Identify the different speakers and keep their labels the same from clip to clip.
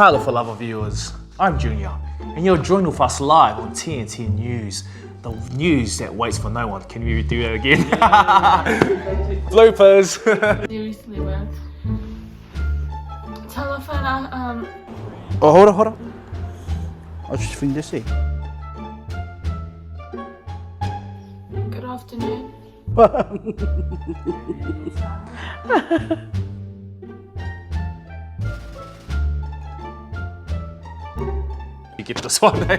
Speaker 1: Taylor for Love viewers, I'm Junior, and you're joined with us live on TNT News. The news that waits for no one. Can we do that again? Bloopers!
Speaker 2: Seriously, man. Telephone,
Speaker 3: Oh, hold on. I was just thinking this here.
Speaker 2: good afternoon.
Speaker 1: You get this one, eh?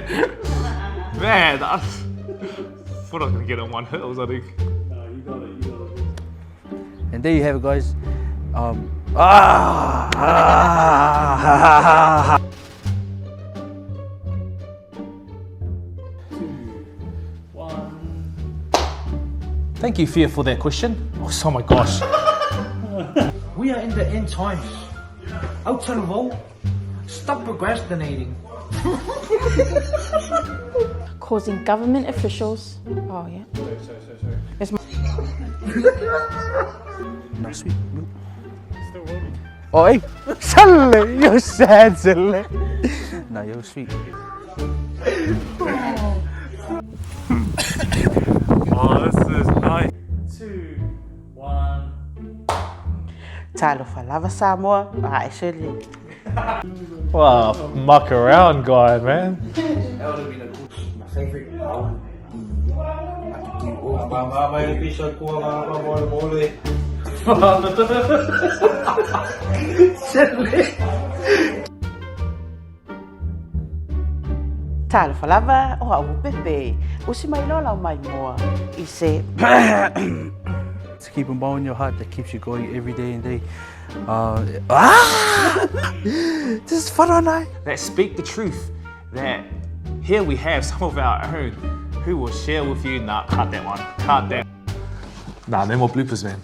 Speaker 1: Man, I thought I was gonna get on one hit or something.
Speaker 3: And there you have it, guys.
Speaker 1: Thank you, Fear, for that question. Oh my gosh.
Speaker 4: We are in the end times. Out to the vote. Stop procrastinating.
Speaker 5: Causing government officials. Oh yeah. It's
Speaker 3: No, sweet. Still rolling. Oh, hey. Silly. You're sad, silly. No, you're sweet.
Speaker 1: Oh, this is nice. 2, 1.
Speaker 6: Talo falava Samoa, actually.
Speaker 1: Wow, muck around guy, man.
Speaker 4: That would have been my favorite.
Speaker 6: Talo falava, o au pepe. Usi mai lola mai moa. I se,
Speaker 3: To keep a bow in your heart that keeps you going every day and day. This is fun all night.
Speaker 1: That speak the truth. That here we have some of our own who will share with you. Nah, cut that one. Cut that. Nah, no more bloopers, man.